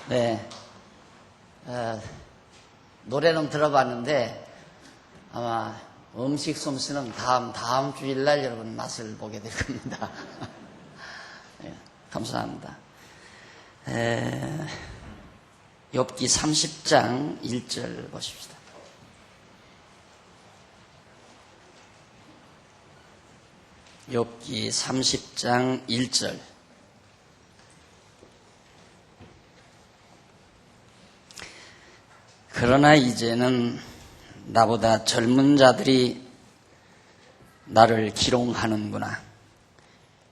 네, 노래는 들어봤는데 아마 음식 솜씨는 다음 주일날 여러분 맛을 보게 될 겁니다. 네, 감사합니다. 욥기 30장 1절 보십시다. 욥기 30장 1절. 그러나 이제는 나보다 젊은 자들이 나를 기롱하는구나.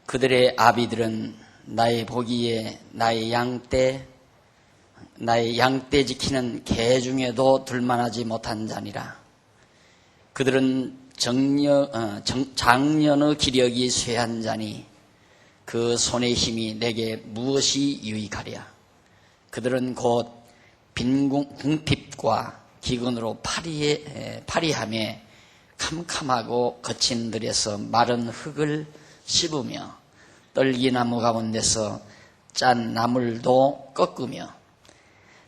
그들의 아비들은 나의 보기에 나의 양떼 지키는 개 중에도 둘만하지 못한 자니라. 그들은 장년의 기력이 쇠한 자니 그 손의 힘이 내게 무엇이 유익하랴. 그들은 곧 빈 궁핍과 기근으로 파리함에 캄캄하고 거친 들에서 마른 흙을 씹으며 떨기나무 가운데서 짠 나물도 꺾으며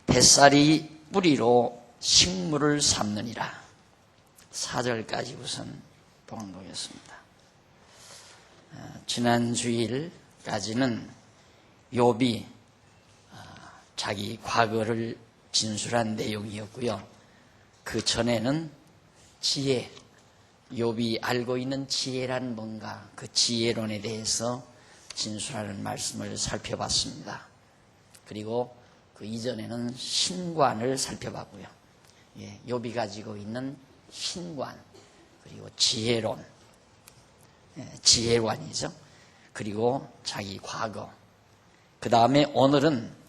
뱃살이 뿌리로 식물을 삼느니라. 4절까지 우선 봉독했습니다. 지난 주일까지는 욥이 자기 과거를 진술한 내용이었고요. 그 전에는 지혜, 욥이 알고 있는 지혜란 뭔가, 그 지혜론에 대해서 진술하는 말씀을 살펴봤습니다. 그리고 그 이전에는 신관을 살펴봤고요. 욥이 가지고 있는 신관, 그리고 지혜론, 지혜관이죠. 그리고 자기 과거. 그 다음에 오늘은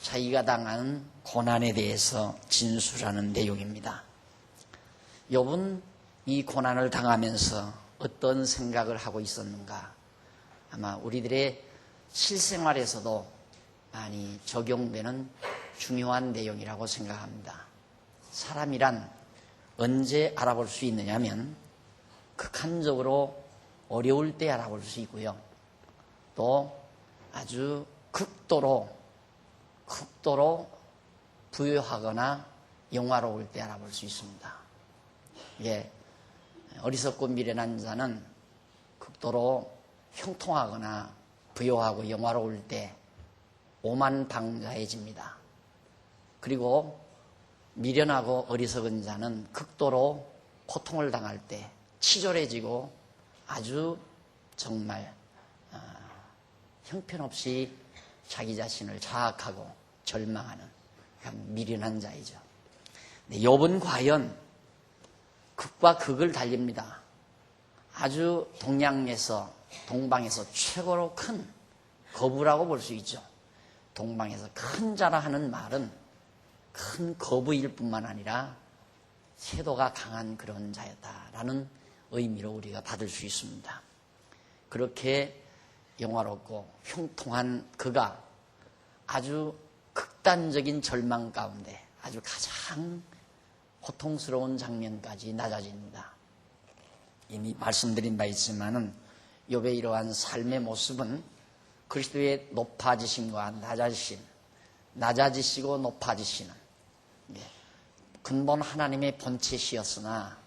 자기가 당하는 고난에 대해서 진술하는 내용입니다. 욥은 이 고난을 당하면서 어떤 생각을 하고 있었는가? 아마 우리들의 실생활에서도 많이 적용되는 중요한 내용이라고 생각합니다. 사람이란 언제 알아볼 수 있느냐면 극한적으로 어려울 때 알아볼 수 있고요. 또 아주 극도로 부유하거나 영화로울 때 알아볼 수 있습니다. 어리석고 미련한 자는 극도로 형통하거나 부유하고 영화로울 때 오만방자해집니다. 그리고 미련하고 어리석은 자는 극도로 고통을 당할 때 치졸해지고 아주 정말 형편없이 자기 자신을 자학하고 절망하는 미련한 자이죠. 욥은 과연 극과 극을 달립니다. 아주 동방에서 최고로 큰 거부라고 볼 수 있죠. 동방에서 큰 자라 하는 말은 큰 거부일 뿐만 아니라 태도가 강한 그런 자였다라는 의미로 우리가 받을 수 있습니다. 그렇게 영화롭고 형통한 그가 아주 극단적인 절망 가운데 아주 가장 고통스러운 장면까지 낮아집니다. 이미 말씀드린 바 있지만은 욥의 이러한 삶의 모습은 그리스도의 높아지심과 낮아지시고 높아지시는 근본 하나님의 본체시였으나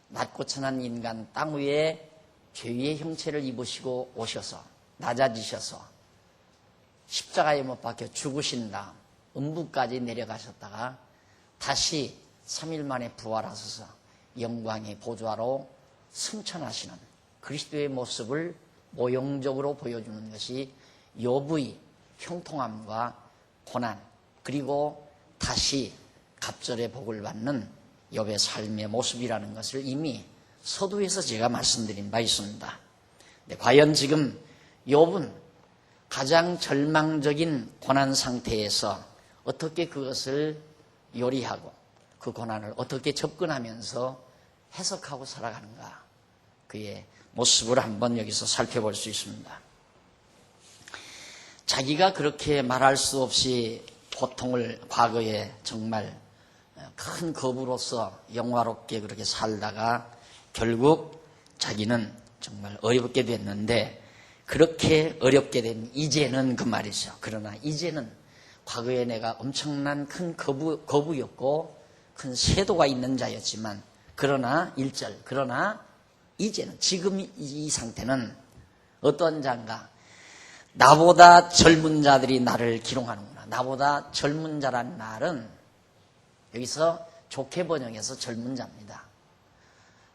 낮고 천한 인간 땅 위에 죄의 형체를 입으시고 오셔서 낮아지셔서 십자가에 못 박혀 죽으신 다음 음부까지 내려가셨다가 다시 3일 만에 부활하셔서 영광의 보좌로 승천하시는 그리스도의 모습을 모형적으로 보여주는 것이 욥의 형통함과 고난, 그리고 다시 갑절의 복을 받는 욥의 삶의 모습이라는 것을 이미 서두에서 제가 말씀드린 바 있습니다. 과연 지금 욥은 가장 절망적인 고난 상태에서 어떻게 그것을 요리하고 그 고난을 어떻게 접근하면서 해석하고 살아가는가, 그의 모습을 한번 여기서 살펴볼 수 있습니다. 자기가 그렇게 말할 수 없이 고통을 과거에 정말 큰 거부로서 영화롭게 그렇게 살다가 결국 자기는 정말 어렵게 됐는데, 그렇게 어렵게 된 이제는 그 말이죠. 그러나 이제는 과거에 내가 엄청난 큰 거부였고 큰 세도가 있는 자였지만 그러나 1절 그러나 이제는 지금 이 상태는 어떤 자인가? 나보다 젊은 자들이 나를 기롱하는구나. 나보다 젊은 자란 말은 여기서 좋게 번역해서 젊은 자입니다.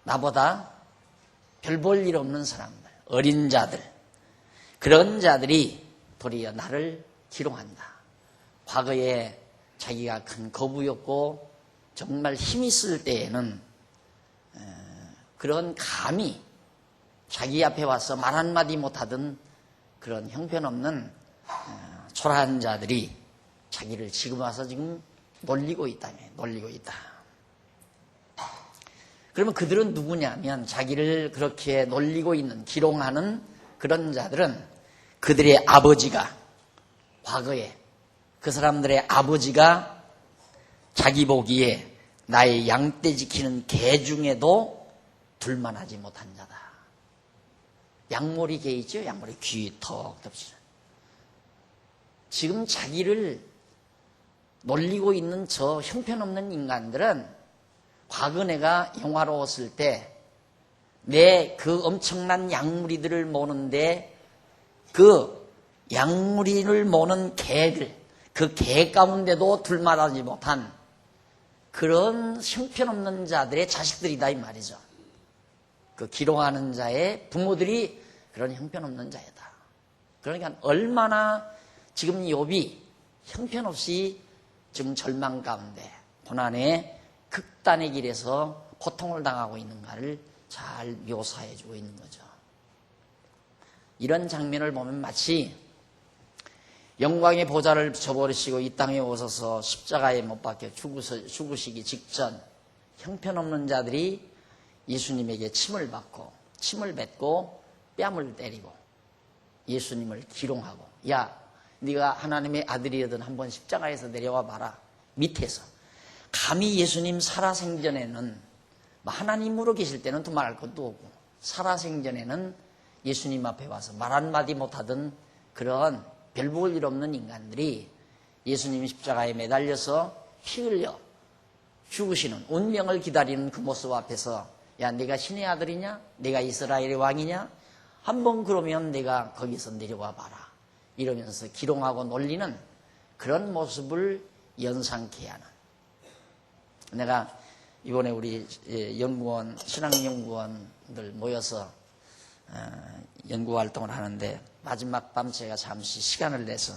나보다 별 볼 일 없는 사람들, 어린 자들, 그런 자들이 도리어 나를 기롱한다. 과거에 자기가 큰 거부였고 정말 힘이 쓸 때에는 그런 감히 자기 앞에 와서 말 한마디 못하던 그런 형편없는 초라한 자들이 자기를 지금 와서 지금 놀리고 있다며, 놀리고 있다. 그러면 그들은 누구냐면 자기를 그렇게 놀리고 있는, 기롱하는 그런 자들은 그들의 아버지가 과거에 그 사람들의 아버지가 자기 보기에 나의 양떼 지키는 개 중에도 둘만하지 못한 자다. 양머리 개 있죠? 양머리 귀 턱 덮치는. 지금 자기를 놀리고 있는 저 형편없는 인간들은 과거 내가 영화로웠을 때 내 그 엄청난 양무리들을 모는데 그 양무리를 모는 개들, 그 개 가운데도 둘만하지 못한 그런 형편없는 자들의 자식들이다 이 말이죠. 그 기롱하는 자의 부모들이 그런 형편없는 자이다. 그러니까 얼마나 지금 욥이 형편없이 지금 절망 가운데 고난의 극단의 길에서 고통을 당하고 있는가를 잘 묘사해주고 있는 거죠. 이런 장면을 보면 마치 영광의 보좌를 저버리시고 이 땅에 오셔서 십자가에 못 박혀 죽으시기 직전 형편없는 자들이 예수님에게 침을 받고 침을 뱉고 뺨을 때리고 예수님을 기롱하고 야 네가 하나님의 아들이거든 한번 십자가에서 내려와 봐라. 밑에서 감히 예수님 살아생전에는 하나님으로 계실 때는 또 말할 것도 없고 살아생전에는 예수님 앞에 와서 말 한마디 못하던 그런 별 볼 일 없는 인간들이 예수님이 십자가에 매달려서 피 흘려 죽으시는 운명을 기다리는 그 모습 앞에서 야 내가 신의 아들이냐? 내가 이스라엘의 왕이냐? 한번 그러면 내가 거기서 내려와 봐라. 이러면서 기롱하고 놀리는 그런 모습을 연상케 하는. 내가 이번에 우리 연구원, 신앙연구원들 모여서 연구활동을 하는데 마지막 밤 제가 잠시 시간을 내서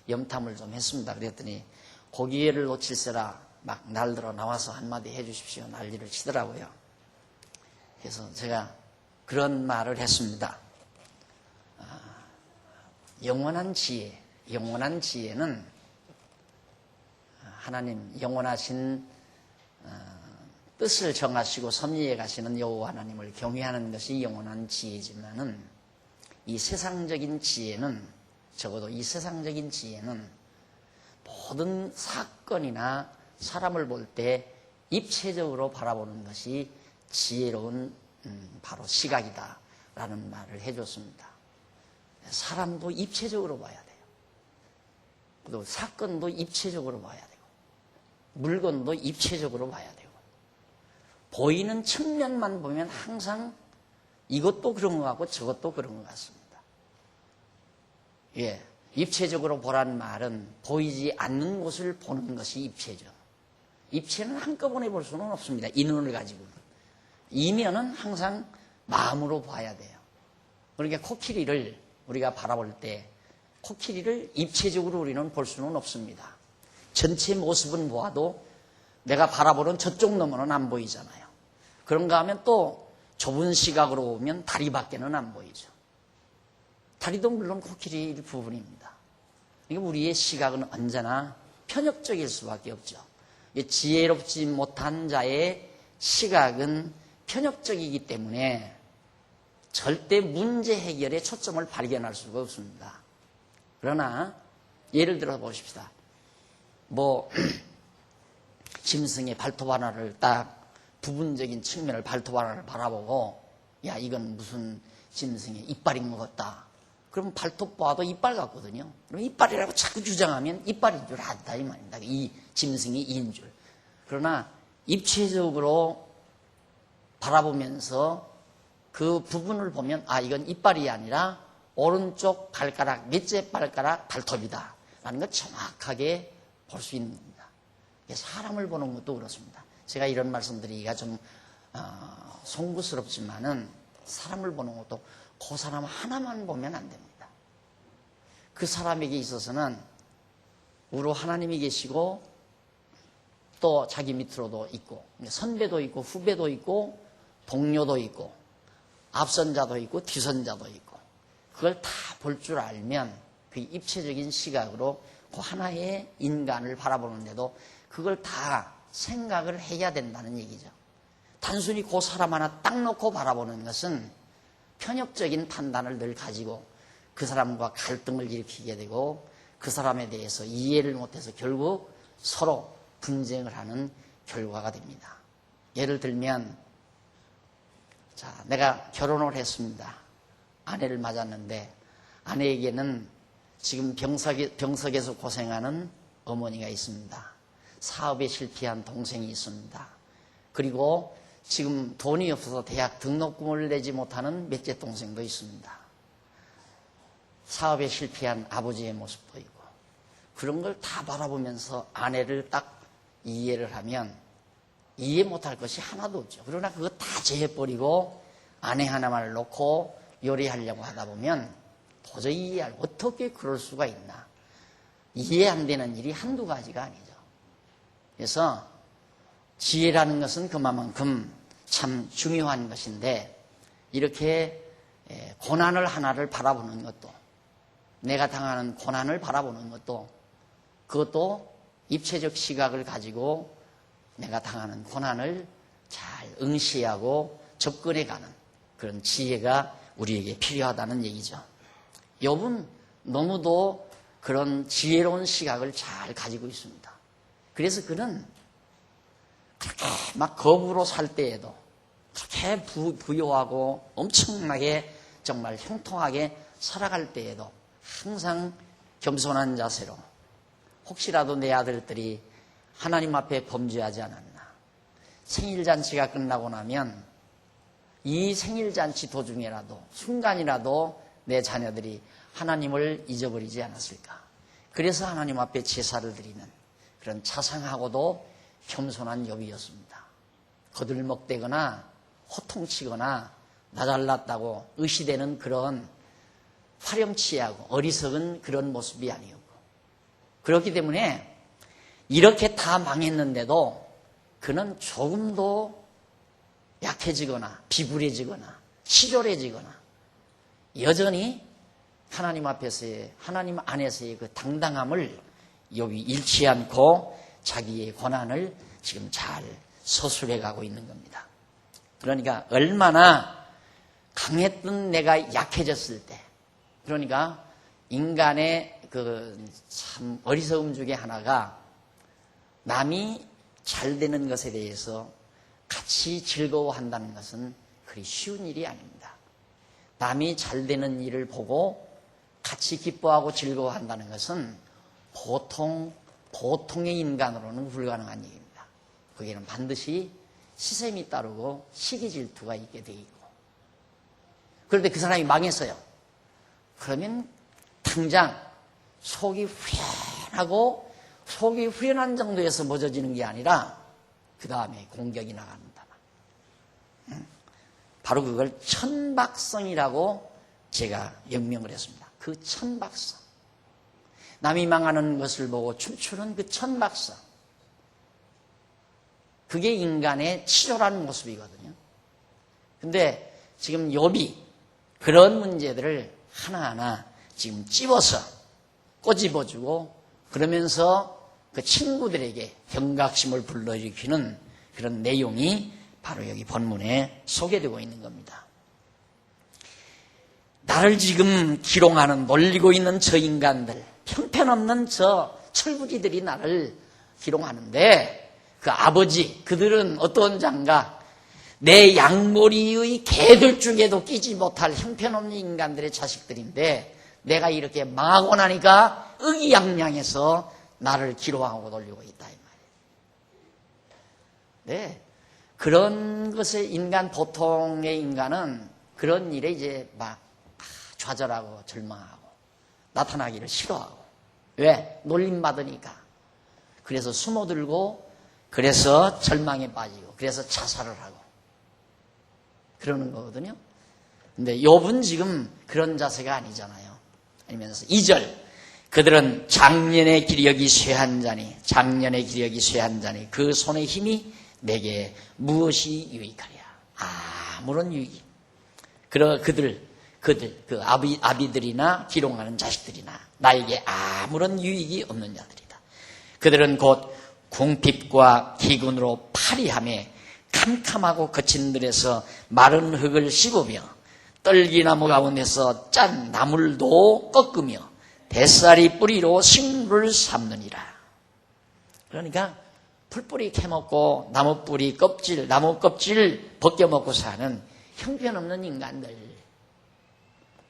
염탐을 좀 했습니다. 그랬더니 고기회를 놓칠세라 막 날들어 나와서 한마디 해주십시오. 난리를 치더라고요. 그래서 제가 그런 말을 했습니다. 영원한 지혜는 하나님 영원하신 뜻을 정하시고 섭리해 가시는 여호와 하나님을 경외하는 것이 영원한 지혜지만은 이 세상적인 지혜는 적어도 이 세상적인 지혜는 모든 사건이나 사람을 볼 때 입체적으로 바라보는 것이 지혜로운 바로 시각이다라는 말을 해줬습니다. 사람도 입체적으로 봐야 돼요. 또 사건도 입체적으로 봐야 되고 물건도 입체적으로 봐야 되고 보이는 측면만 보면 항상 이것도 그런 것 같고 저것도 그런 것 같습니다. 예, 입체적으로 보라는 말은 보이지 않는 것을 보는 것이 입체죠. 입체는 한꺼번에 볼 수는 없습니다. 이 눈을 가지고는. 이면은 항상 마음으로 봐야 돼요. 그러니까 코끼리를 우리가 바라볼 때 코끼리를 입체적으로 우리는 볼 수는 없습니다. 전체 모습은 보아도 내가 바라보는 저쪽 너머는 안 보이잖아요. 그런가 하면 또 좁은 시각으로 보면 다리밖에는 안 보이죠. 다리도 물론 코끼리 부분입니다. 그러니까 우리의 시각은 언제나 편협적일 수밖에 없죠. 지혜롭지 못한 자의 시각은 편협적이기 때문에 절대 문제 해결에 초점을 발견할 수가 없습니다. 그러나 예를 들어 보십시다. 짐승의 발톱 하나를 딱 부분적인 측면을 발톱 하나를 바라보고 야 이건 무슨 짐승의 이빨인 것 같다 그럼 발톱 봐도 이빨 같거든요. 그럼 이빨이라고 자꾸 주장하면 이빨인 줄 안다 이 말입니다. 이 짐승이 이인 줄. 그러나 입체적으로 바라보면서 그 부분을 보면 아 이건 이빨이 아니라 오른쪽 발가락 몇째 발가락 발톱이다 라는 걸 정확하게 볼 수 있는 겁니다. 사람을 보는 것도 그렇습니다. 제가 이런 말씀드리기가 좀 송구스럽지만은 사람을 보는 것도 그 사람 하나만 보면 안 됩니다. 그 사람에게 있어서는 우로 하나님이 계시고 또 자기 밑으로도 있고 선배도 있고 후배도 있고 동료도 있고 앞선자도 있고 뒤선자도 있고 그걸 다 볼 줄 알면 그 입체적인 시각으로 그 하나의 인간을 바라보는데도 그걸 다 생각을 해야 된다는 얘기죠. 단순히 그 사람 하나 딱 놓고 바라보는 것은 편협적인 판단을 늘 가지고 그 사람과 갈등을 일으키게 되고 그 사람에 대해서 이해를 못해서 결국 서로 분쟁을 하는 결과가 됩니다. 예를 들면 자, 내가 결혼을 했습니다. 아내를 맞았는데 아내에게는 지금 병석에서 고생하는 어머니가 있습니다. 사업에 실패한 동생이 있습니다. 그리고 지금 돈이 없어서 대학 등록금을 내지 못하는 몇째 동생도 있습니다. 사업에 실패한 아버지의 모습도 있고 그런 걸 다 바라보면서 아내를 딱 이해를 하면 이해 못할 것이 하나도 없죠. 그러나 그거 다 제해버리고 아내 하나만을 놓고 요리하려고 하다 보면 도저히 이해할 어떻게 그럴 수가 있나. 이해 안 되는 일이 한두 가지가 아니죠. 그래서 지혜라는 것은 그만큼 참 중요한 것인데 이렇게 고난을 하나를 바라보는 것도 내가 당하는 고난을 바라보는 것도 그것도 입체적 시각을 가지고 내가 당하는 고난을 잘 응시하고 접근해가는 그런 지혜가 우리에게 필요하다는 얘기죠. 욥은 너무도 그런 지혜로운 시각을 잘 가지고 있습니다. 그래서 그는 그렇게 막 거부로 살 때에도 그렇게 부유하고 엄청나게 정말 형통하게 살아갈 때에도 항상 겸손한 자세로 혹시라도 내 아들들이 하나님 앞에 범죄하지 않았나. 생일잔치가 끝나고 나면 이 생일잔치 도중에라도 순간이라도 내 자녀들이 하나님을 잊어버리지 않았을까. 그래서 하나님 앞에 제사를 드리는 그런 자상하고도 겸손한 욥이었습니다. 거들먹대거나 호통치거나 나 잘났다고 의시되는 그런 화렴치하고 어리석은 그런 모습이 아니었고 그렇기 때문에 이렇게 다 망했는데도 그는 조금도 약해지거나 비굴해지거나 치졸해지거나 여전히 하나님 앞에서의 하나님 안에서의 그 당당함을 욥이 잃지 않고 자기의 고난을 지금 잘 서술해 가고 있는 겁니다. 그러니까 얼마나 강했던 내가 약해졌을 때 그러니까 인간의 그 참 어리석음 중에 하나가 남이 잘 되는 것에 대해서 같이 즐거워한다는 것은 그리 쉬운 일이 아닙니다. 남이 잘 되는 일을 보고 같이 기뻐하고 즐거워한다는 것은 보통의 인간으로는 불가능한 일입니다. 거기에는 반드시 시샘이 따르고 시기 질투가 있게 돼 있고 그런데 그 사람이 망했어요. 그러면 당장 속이 후련하고 속이 후련한 정도에서 멎어지는 게 아니라 그 다음에 공격이 나간다. 바로 그걸 천박성이라고 제가 명명을 했습니다. 그 천박성. 남이 망하는 것을 보고 춤추는 그 천박성. 그게 인간의 치졸한 모습이거든요. 근데 지금 욥이 그런 문제들을 하나하나 지금 찝어서 꼬집어주고 그러면서 그 친구들에게 경각심을 불러일으키는 그런 내용이 바로 여기 본문에 소개되고 있는 겁니다. 나를 지금 기롱하는 놀리고 있는 저 인간들 형편없는 저 철부지들이 나를 기롱하는데 그 아버지 그들은 어떤 장가 내 양머리의 개들 중에도 끼지 못할 형편없는 인간들의 자식들인데 내가 이렇게 망하고 나니까 의기양양해서 나를 기로하고 놀리고 있다 이 말이에요. 네, 그런 것에 보통의 인간은 그런 일에 이제 막 좌절하고 절망하고 나타나기를 싫어하고, 왜? 놀림받으니까. 그래서 숨어들고, 그래서 절망에 빠지고, 그래서 자살을 하고 그러는 거거든요. 근데 욥은 지금 그런 자세가 아니잖아요. 아니면서 2절, 그들은 작년의 기력이 쇠한 자니, 작년의 기력이 쇠한 자니 그 손의 힘이 내게 무엇이 유익하랴. 아무런 유익이. 그들 그 아비들이나 기롱하는 자식들이나 나에게 아무런 유익이 없는 자들이다. 그들은 곧 궁핍과 기근으로 파리함에 캄캄하고 거친 들에서 마른 흙을 씹으며 떨기나무 가운데서 짠 나물도 꺾으며 뱃살이 뿌리로 식물을 삼느니라. 그러니까 풀뿌리 캐먹고 나무 껍질 벗겨먹고 사는 형편없는 인간들.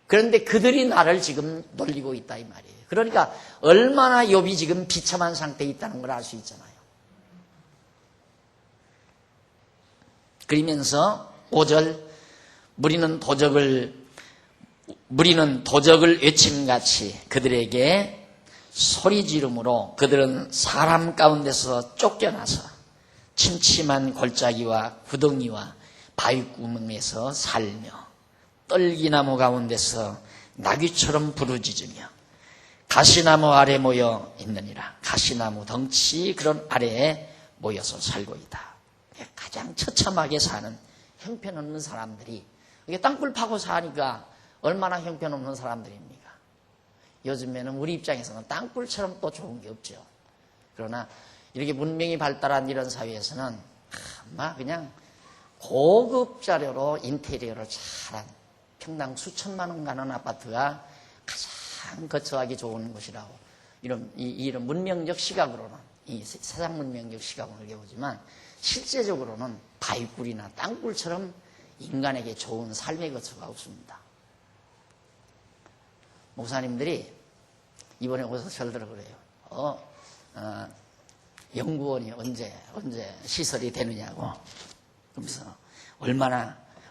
그런데 그들이 나를 지금 놀리고 있다 이 말이에요. 그러니까 얼마나 욥이 지금 비참한 상태에 있다는 걸 알 수 있잖아요. 그러면서 5절, 무리는 도적을 외침같이 그들에게 소리 지름으로 그들은 사람 가운데서 쫓겨나서 침침한 골짜기와 구덩이와 바위구멍에서 살며 떨기나무 가운데서 나귀처럼 부르짖으며 가시나무 아래 모여 있느니라. 가시나무 덩치 그런 아래에 모여서 살고 있다. 가장 처참하게 사는 형편없는 사람들이, 이게 땅굴 파고 사니까 얼마나 형편없는 사람들입니까? 요즘에는 우리 입장에서는 땅굴처럼 또 좋은 게 없죠. 그러나 이렇게 문명이 발달한 이런 사회에서는 아마 그냥 고급 자료로 인테리어를 잘한 평당 수천만 원 가는 아파트가 가장 거처하기 좋은 곳이라고 이런 문명적 시각으로는, 이 세상 문명적 시각으로 보지만 실제적으로는 바위굴이나 땅굴처럼 인간에게 좋은 삶의 거처가 없습니다. 목사님들이 이번에 오셔서 저들어 그래요. 연구원이 언제 시설이 되느냐고. 그러면서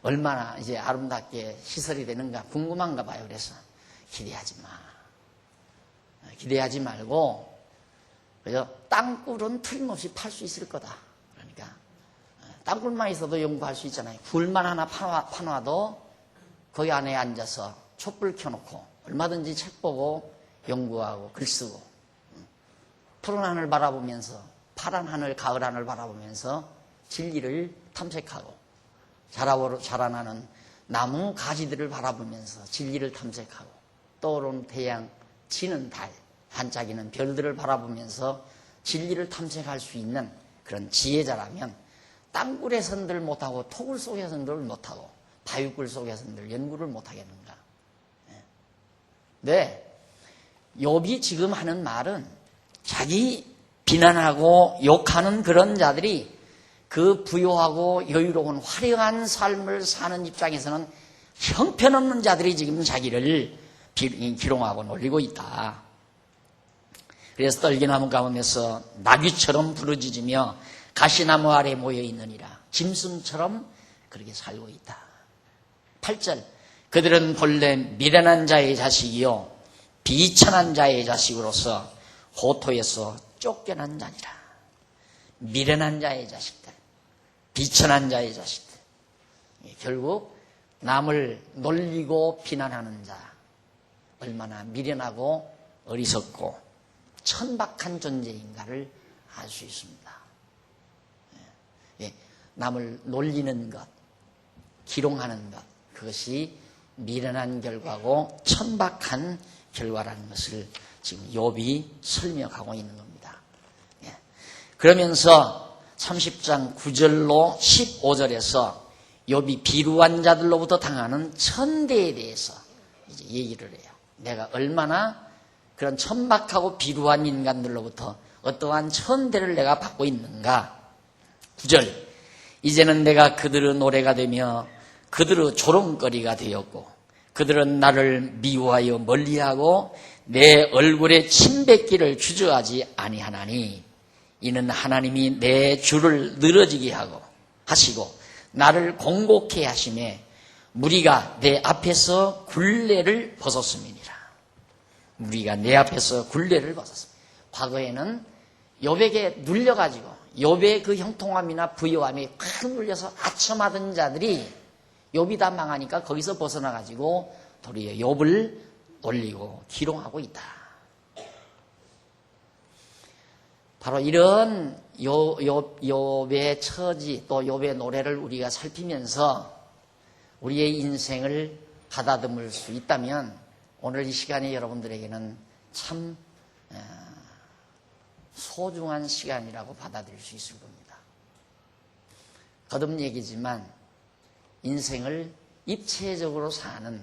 얼마나 이제 아름답게 시설이 되는가 궁금한가 봐요. 그래서 기대하지 말고, 그래서 땅굴은 틀림없이 팔 수 있을 거다. 그러니까 땅굴만 있어도 연구할 수 있잖아요. 굴만 하나 파놔도 거기 안에 앉아서 촛불 켜놓고 얼마든지 책 보고 연구하고 글 쓰고, 푸른 하늘 바라보면서, 파란 하늘, 가을 하늘 바라보면서 진리를 탐색하고, 자라나는 나무 가지들을 바라보면서 진리를 탐색하고, 떠오르는 태양, 지는 달, 반짝이는 별들을 바라보면서 진리를 탐색할 수 있는 그런 지혜자라면 땅굴에선들 못하고 토굴 속에선들 못하고 바위굴 속에선들 연구를 못하겠는가. 네, 욥이 지금 하는 말은 자기 비난하고 욕하는 그런 자들이 그 부유하고 여유로운 화려한 삶을 사는 입장에서는 형편없는 자들이 지금 자기를 기롱하고 놀리고 있다. 그래서 떨기나무 가운데서 나귀처럼 부르짖으며 가시나무 아래 모여 있느니라. 짐승처럼 그렇게 살고 있다. 8절, 그들은 본래 미련한 자의 자식이요 비천한 자의 자식으로서 고토에서 쫓겨난 자니라. 미련한 자의 자식들, 비천한 자의 자식들, 결국 남을 놀리고 비난하는 자, 얼마나 미련하고 어리석고 천박한 존재인가를 알 수 있습니다. 남을 놀리는 것, 기롱하는 것, 그것이 미련한 결과고 천박한 결과라는 것을 지금 욥이 설명하고 있는 겁니다. 그러면서 30장 9절로 15절에서 욥이 비루한 자들로부터 당하는 천대에 대해서 이제 얘기를 해요. 내가 얼마나 그런 천박하고 비루한 인간들로부터 어떠한 천대를 내가 받고 있는가. 9절, 이제는 내가 그들의 노래가 되며 그들의 조롱거리가 되었고 그들은 나를 미워하여 멀리하고 내 얼굴에 침뱉기를 주저하지 아니하나니 이는 하나님이 내 주를 늘어지게 하시고 나를 공곡해 하심에 무리가 내 앞에서 굴레를 벗었음이니라. 무리가 내 앞에서 굴레를 벗었습니다. 과거에는 욥에게 눌려가지고 욥의 그 형통함이나 부요함에 꽉 눌려서 아첨하던 자들이 욥이 다 망하니까 거기서 벗어나가지고 도리어 욥을 올리고 기롱하고 있다. 바로 이런 욥의 처지 또 욥의 노래를 우리가 살피면서 우리의 인생을 가다듬을 수 있다면 오늘 이 시간이 여러분들에게는 참 소중한 시간이라고 받아들일 수 있을 겁니다. 거듭 얘기지만 인생을 입체적으로 사는,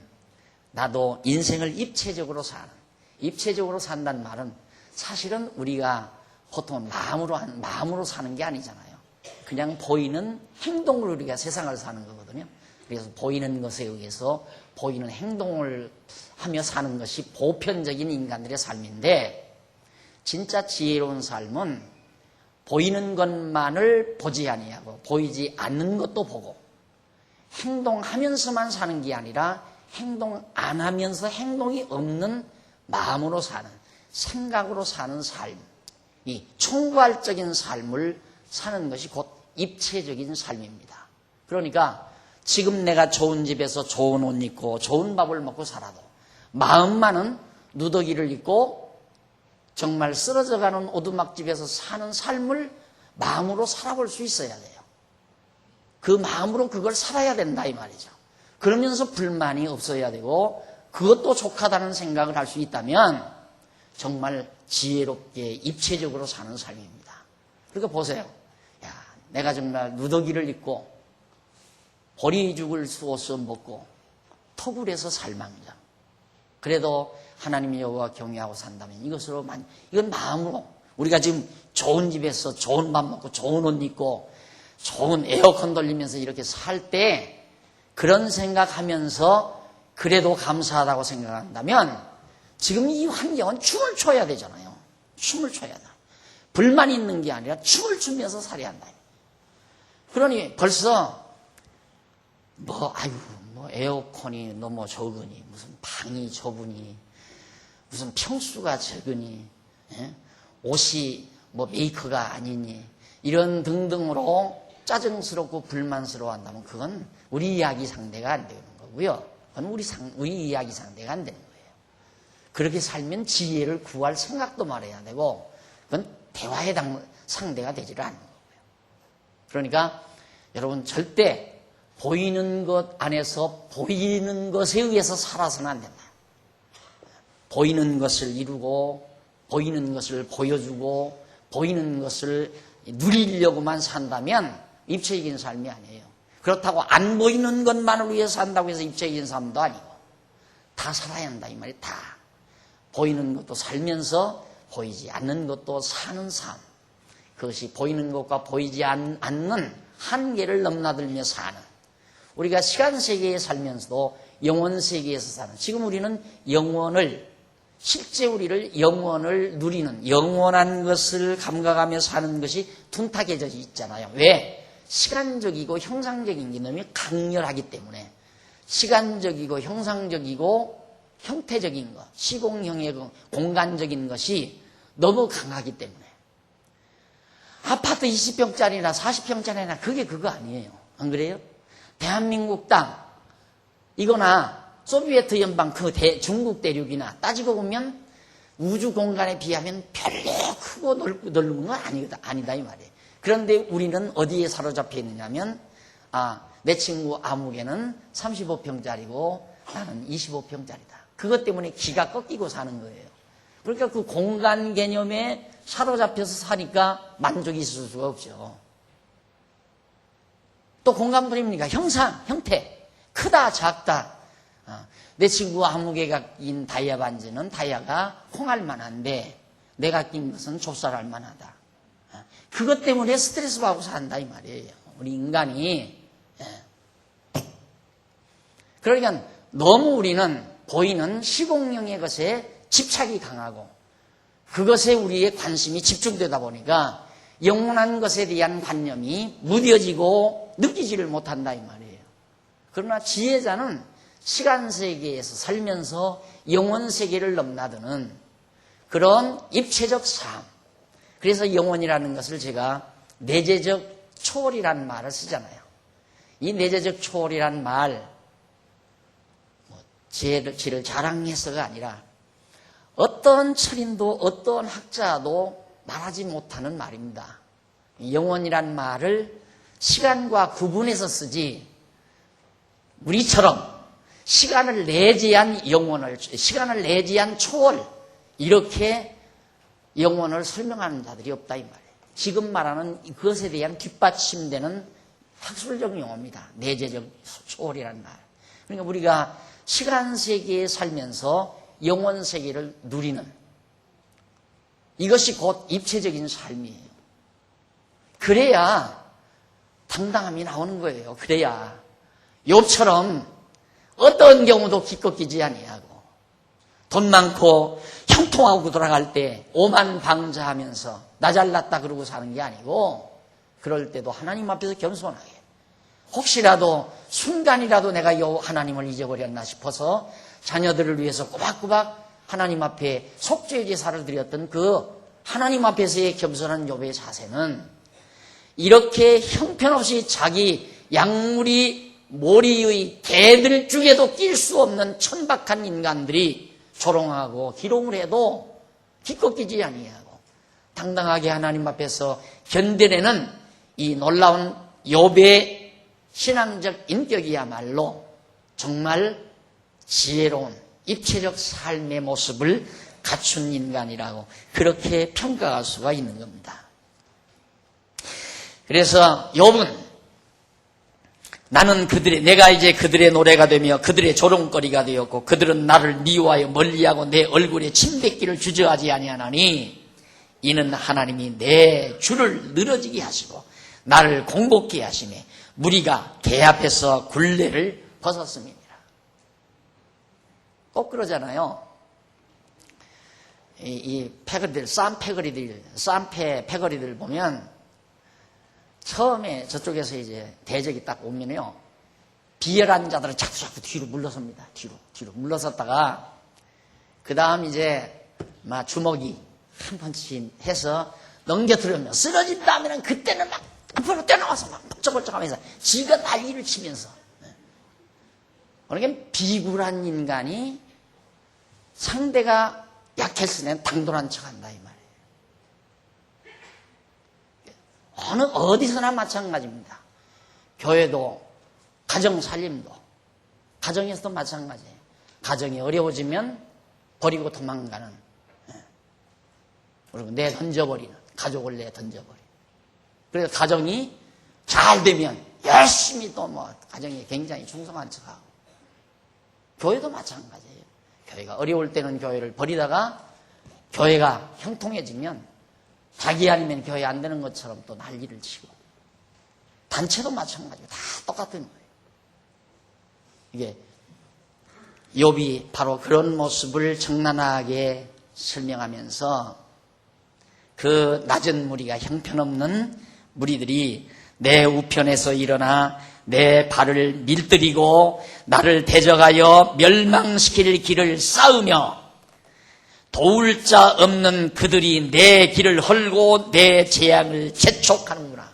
나도 인생을 입체적으로 산다는 말은 사실은 우리가 보통 마음으로 사는 게 아니잖아요. 그냥 보이는 행동으로 우리가 세상을 사는 거거든요. 그래서 보이는 것에 의해서 보이는 행동을 하며 사는 것이 보편적인 인간들의 삶인데, 진짜 지혜로운 삶은 보이는 것만을 보지 아니하고 보이지 않는 것도 보고 행동하면서만 사는 게 아니라 행동 안 하면서 행동이 없는 마음으로 사는, 생각으로 사는 삶, 이 총괄적인 삶을 사는 것이 곧 입체적인 삶입니다. 그러니까 지금 내가 좋은 집에서 좋은 옷 입고 좋은 밥을 먹고 살아도 마음만은 누더기를 입고 정말 쓰러져가는 오두막집에서 사는 삶을 마음으로 살아볼 수 있어야 돼요. 그 마음으로 그걸 살아야 된다 이 말이죠. 그러면서 불만이 없어야 되고 그것도 족하다는 생각을 할 수 있다면 정말 지혜롭게 입체적으로 사는 삶입니다. 그러니까 보세요. 야, 내가 정말 누더기를 입고 보리 죽을 쑤어서 먹고 터굴에서 살망자. 그래도 하나님 여호와 경외하고 산다면 이건 마음으로 우리가 지금 좋은 집에서 좋은 밥 먹고 좋은 옷 입고 좋은 에어컨 돌리면서 이렇게 살 때 그런 생각하면서 그래도 감사하다고 생각한다면 지금 이 환경은 춤을 춰야 되잖아요. 춤을 춰야 돼. 불만 있는 게 아니라 춤을 추면서 살아야 한다. 그러니 벌써 에어컨이 너무 적으니 무슨 방이 좁으니 무슨 평수가 적으니 옷이 메이커가 아니니 이런 등등으로 짜증스럽고 불만스러워 한다면 그건 우리 이야기 상대가 안 되는 거고요. 그건 우리 이야기 상대가 안 되는 거예요. 그렇게 살면 지혜를 구할 생각도 말해야 되고 그건 대화의 상대가 되지를 않는 거고요. 그러니까 여러분 절대 보이는 것 안에서 보이는 것에 의해서 살아서는 안 된다. 보이는 것을 이루고 보이는 것을 보여주고 보이는 것을 누리려고만 산다면 입체적인 삶이 아니에요. 그렇다고 안 보이는 것만을 위해서 산다고 해서 입체적인 삶도 아니고 다 살아야 한다 이 말이 다. 보이는 것도 살면서 보이지 않는 것도 사는 삶. 그것이 보이는 것과 보이지 않는 한계를 넘나들며 사는, 우리가 시간 세계에 살면서도 영원 세계에서 사는, 지금 우리는 실제 우리를 영원을 누리는, 영원한 것을 감각하며 사는 것이 둔탁해져 있잖아요. 왜? 시간적이고 형상적인 게 너무 강렬하기 때문에. 시간적이고 형상적이고 형태적인 것, 시공형의 공간적인 것이 너무 강하기 때문에. 아파트 20평짜리나 40평짜리나 그거 아니에요. 안 그래요? 대한민국 땅 이거나 소비에트 연방 중국 대륙이나 따지고 보면 우주 공간에 비하면 별로 크고 넓은 건 아니다 이 말이에요. 그런데 우리는 어디에 사로잡혀 있느냐면 내 친구 아무개는 35평짜리고 나는 25평짜리다. 그것 때문에 기가 꺾이고 사는 거예요. 그러니까 그 공간 개념에 사로잡혀서 사니까 만족이 있을 수가 없죠. 또 공간뿐입니까? 형태. 크다, 작다. 내 친구 아무개가 낀 다이아 반지는 다이아가 콩알만 한데 내가 낀 것은 좁쌀알 만하다. 그것 때문에 스트레스 받고 산다 이 말이에요. 우리 인간이. 그러니까 너무 우리는 보이는 시공령의 것에 집착이 강하고 그것에 우리의 관심이 집중되다 보니까 영원한 것에 대한 관념이 무뎌지고 느끼지를 못한다 이 말이에요. 그러나 지혜자는 시간 세계에서 살면서 영원 세계를 넘나드는 그런 입체적 삶. 그래서 영원이라는 것을 제가 내재적 초월이라는 말을 쓰잖아요. 이 내재적 초월이라는 말, 지혜를 자랑해서가 아니라 어떤 철인도 어떤 학자도 말하지 못하는 말입니다. 영원이란 말을 시간과 구분해서 쓰지 우리처럼 시간을 내재한 영원을, 시간을 내재한 초월 이렇게 영원을 설명하는 자들이 없다 이 말이에요. 지금 말하는 그것에 대한 뒷받침되는 학술적 용어입니다. 내재적 초월이라는 말. 그러니까 우리가 시간 세계에 살면서 영원 세계를 누리는 이것이 곧 입체적인 삶이에요. 그래야 당당함이 나오는 거예요. 그래야 욥처럼 어떤 경우도 기껏 끼지 아니하고 돈 많고 형통하고 돌아갈 때 오만방자하면서 나 잘났다 그러고 사는 게 아니고 그럴 때도 하나님 앞에서 겸손하게 혹시라도 순간이라도 내가 이 하나님을 잊어버렸나 싶어서 자녀들을 위해서 꼬박꼬박 하나님 앞에 속죄 제사를 드렸던 그 하나님 앞에서의 겸손한 욥의 자세는 이렇게 형편없이 자기 약물이 모리의 개들 중에도 낄 수 없는 천박한 인간들이 조롱하고 기롱을 해도 기껏 끼지 아니하고 당당하게 하나님 앞에서 견뎌내는 이 놀라운 욥의 신앙적 인격이야말로 정말 지혜로운 입체적 삶의 모습을 갖춘 인간이라고 그렇게 평가할 수가 있는 겁니다. 그래서 욥은 나는 내가 이제 그들의 노래가 되며 그들의 조롱거리가 되었고 그들은 나를 미워하여 멀리하고 내 얼굴에 침뱉기를 주저하지 아니하나니 이는 하나님이 내 줄을 늘어지게 하시고 나를 공복케 하시매 무리가 개 앞에서 굴레를 벗었습니다. 꼭 그러잖아요. 이 패거리들, 쌈패 패거리들 보면 처음에 저쪽에서 이제 대적이 딱 오면요. 비열한 자들을 자꾸 뒤로 물러섭니다. 뒤로 물러섰다가 그 다음 이제 막 주먹이 한 번씩 해서 넘겨들으면 쓰러진 다음에는 그때는 막 앞으로 뛰어나와서 막 벅적벅적하면서 지가 난리를 치면서 그러니까 비굴한 인간이 상대가 약했으면 당돌한 척한다 이 말이에요. 어디서나 마찬가지입니다. 교회도 가정 살림도 가정에서도 마찬가지예요. 가정이 어려워지면 버리고 도망가는 그리고 던져버리는 가족을 던져버리는 그래서 가정이 잘 되면 열심히 또 가정에 굉장히 충성한 척하고 교회도 마찬가지예요. 교회가 어려울 때는 교회를 버리다가 교회가 형통해지면 자기 아니면 교회 안 되는 것처럼 또 난리를 치고 단체도 마찬가지고 다 똑같은 거예요. 이게 욥이 바로 그런 모습을 적나라하게 설명하면서 그 낮은 무리가 형편없는 무리들이 내 우편에서 일어나 내 발을 밀들이고 나를 대적하여 멸망시킬 길을 쌓으며 도울 자 없는 그들이 내 길을 헐고 내 재앙을 재촉하는구나.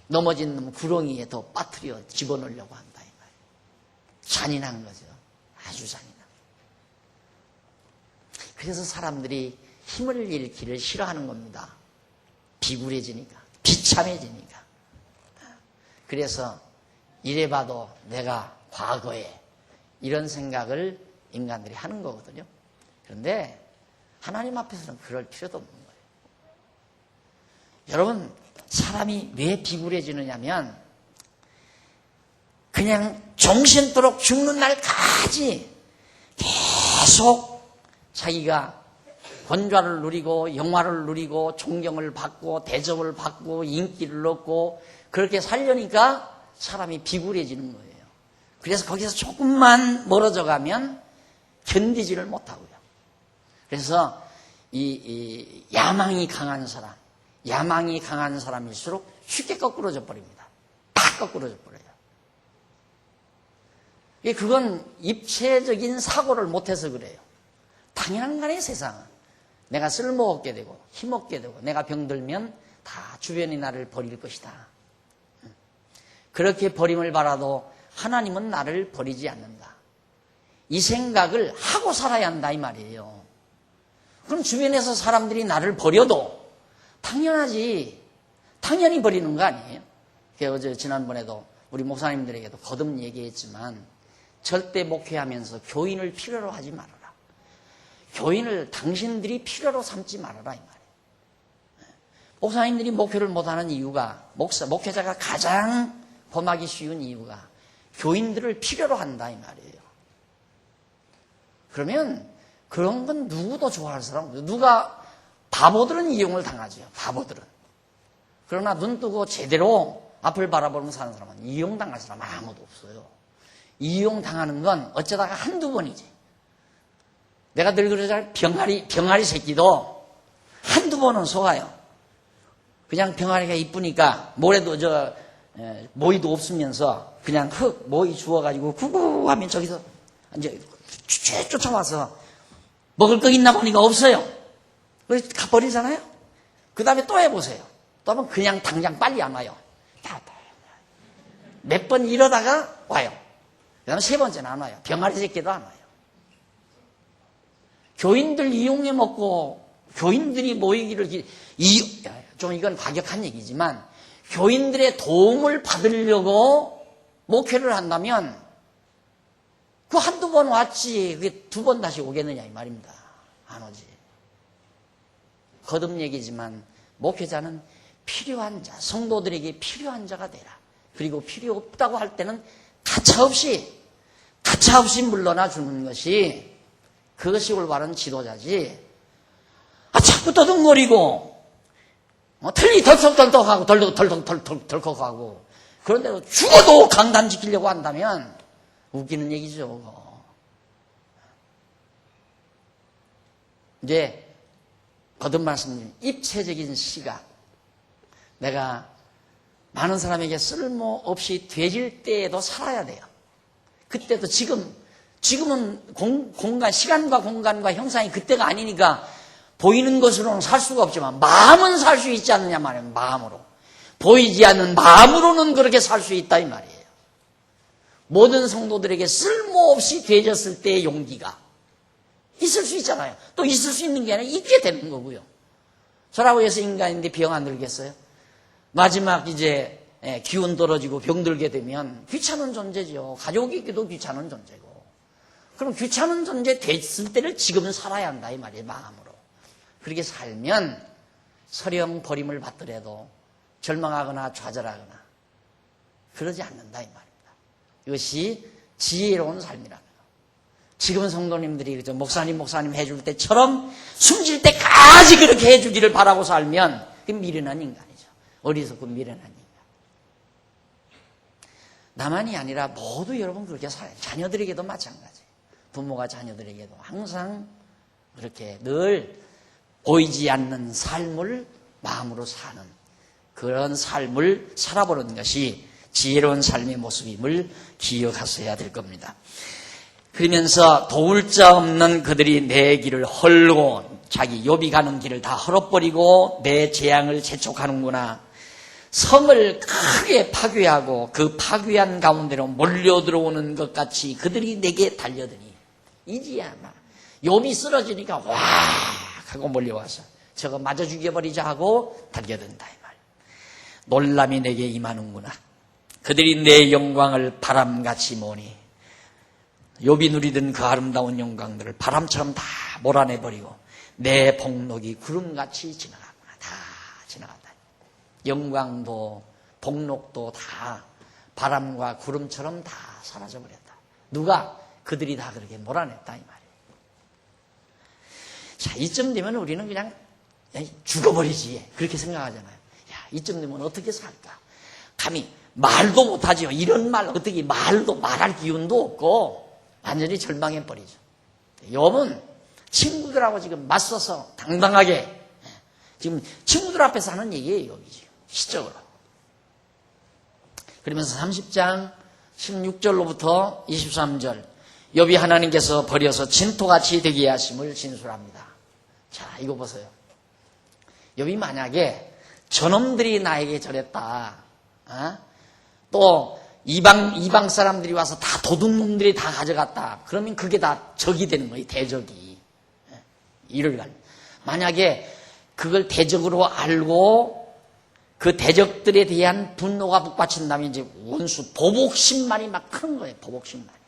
넘어진 놈 구렁이에 더 빠뜨려 집어넣으려고 한다 이 말이에요. 잔인한 거죠. 아주 잔인한. 그래서 사람들이 힘을 잃기를 싫어하는 겁니다. 비굴해지니까, 비참해지니까. 그래서 이래봐도 내가 과거에 이런 생각을 인간들이 하는 거거든요. 그런데 하나님 앞에서는 그럴 필요도 없는 거예요. 여러분, 사람이 왜 비굴해지느냐면 그냥 정신토록 죽는 날까지 계속 자기가 권좌를 누리고 영화를 누리고 존경을 받고 대접을 받고 인기를 얻고 그렇게 살려니까 사람이 비굴해지는 거예요. 그래서 거기서 조금만 멀어져 가면 견디지를 못하고요. 그래서 이 야망이 강한 사람일수록 쉽게 거꾸러져 버립니다. 다 거꾸러져 버려요. 그건 입체적인 사고를 못해서 그래요. 당연한 거 아니에요, 세상은. 내가 쓸모없게 되고 힘없게 되고 내가 병들면 다 주변이 나를 버릴 것이다. 그렇게 버림을 바라도 하나님은 나를 버리지 않는다. 이 생각을 하고 살아야 한다 이 말이에요. 그럼 주변에서 사람들이 나를 버려도 당연히 버리는 거 아니에요? 어제 지난번에도 우리 목사님들에게도 거듭 얘기했지만 절대 목회하면서 교인을 필요로 하지 말아라. 교인을 당신들이 필요로 삼지 말아라 이 말이에요. 목사님들이 목회를 못하는 이유가 목회자가 가장 범하기 쉬운 이유가 교인들을 필요로 한다 이 말이에요. 그러면 그런 건 누구도 좋아할 사람 없어요. 바보들은 이용을 당하죠. 바보들은. 그러나 눈 뜨고 제대로 앞을 바라보면서 사는 사람은 이용당할 사람 아무도 없어요. 이용당하는 건 어쩌다가 한두 번이지. 내가 늘 그러잖아요. 병아리 새끼도 한두 번은 속아요. 그냥 병아리가 이쁘니까 모래도 모이도 없으면서 그냥 모이 주워가지고 구구 하면 저기서 이제 쫓아와서 먹을 거 있나 보니까 없어요. 그래서 가버리잖아요. 그 다음에 또 해보세요. 또 하면 그냥 당장 빨리 안 와요. 몇 번 이러다가 와요. 그 다음에 세 번째는 안 와요. 병아리 새끼도 안 와요. 교인들 이용해 먹고 교인들이 모이기를 좀 이건 과격한 얘기지만 교인들의 도움을 받으려고 목회를 한다면 그 한두 번 왔지 그게 두 번 다시 오겠느냐 이 말입니다. 안 오지. 거듭 얘기지만 목회자는 필요한 자, 성도들에게 필요한 자가 되라. 그리고 필요 없다고 할 때는 가차없이 물러나 주는 것이 그것이 올바른 지도자지. 자꾸 떠듬거리고 틀리 덜썩덜썩하고 덜컥하고 그런데 죽어도 강단 지키려고 한다면 웃기는 얘기죠. 이제 거듭 말씀드린 입체적인 시각, 내가 많은 사람에게 쓸모없이 되질 때에도 살아야 돼요. 그때도 지금은 공간, 시간과 공간과 형상이 그때가 아니니까 보이는 것으로는 살 수가 없지만 마음은 살 수 있지 않느냐 말이에요. 마음으로. 보이지 않는 마음으로는 그렇게 살 수 있다 이 말이에요. 모든 성도들에게 쓸모없이 되졌을 때의 용기가 있을 수 있잖아요. 또 있을 수 있는 게 아니라 있게 되는 거고요. 저라고 해서 인간인데 병 안 들겠어요? 마지막 이제 기운 떨어지고 병들게 되면 귀찮은 존재죠. 가족이 있기도 귀찮은 존재고. 그럼 귀찮은 존재 됐을 때를 지금은 살아야 한다 이 말이에요. 마음으로. 그렇게 살면 서령 버림을 받더라도 절망하거나 좌절하거나 그러지 않는다 이 말입니다. 이것이 지혜로운 삶이라는 거. 지금 성도님들이 목사님 해줄 때처럼 숨질 때까지 그렇게 해주기를 바라고 살면 그게 미련한 인간이죠. 어리석고 미련한 인간. 나만이 아니라 모두 여러분 그렇게 살아요. 자녀들에게도 마찬가지. 부모가 자녀들에게도 항상 그렇게 늘 보이지 않는 삶을 마음으로 사는 그런 삶을 살아보는 것이 지혜로운 삶의 모습임을 기억하셔야 될 겁니다. 그러면서 도울 자 없는 그들이 내 길을 헐고 자기 욥이 가는 길을 다 헐어버리고 내 재앙을 재촉하는구나. 성을 크게 파괴하고 그 파괴한 가운데로 몰려들어오는 것 같이 그들이 내게 달려드니 이지야 마. 욥이 쓰러지니까 와 하고 몰려와서 저거 마저 죽여버리자 하고 달려든다 이 말. 놀람이 내게 임하는구나. 그들이 내 영광을 바람같이 모으니 욥이 누리던 그 아름다운 영광들을 바람처럼 다 몰아내버리고 내 복록이 구름같이 지나가구나. 다 지나간다. 영광도 복록도 다 바람과 구름처럼 다 사라져버렸다. 누가? 그들이 다 그렇게 몰아냈다 이 말이에요. 자, 이쯤 되면 우리는 그냥 죽어버리지 그렇게 생각하잖아요. 야, 이쯤 되면 어떻게 살까? 감히 말도 못하지요. 이런 말 어떻게 말도 말할 기운도 없고 완전히 절망해버리죠. 욥은 친구들하고 지금 맞서서 당당하게 지금 친구들 앞에서 하는 얘기예요. 여기 지금 시적으로. 그러면서 30장 16절로부터 23절 욥이 하나님께서 버려서 진토같이 되게 하심을 진술합니다. 자, 이거 보세요. 욥이 만약에 저놈들이 나에게 저랬다. 또 이방 사람들이 와서 다 도둑놈들이 다 가져갔다. 그러면 그게 다 적이 되는 거예요. 대적이. 이를 갈. 만약에 그걸 대적으로 알고 그 대적들에 대한 분노가 북받친다면 이제 원수 보복심만이 막 크는 거예요. 보복심만이.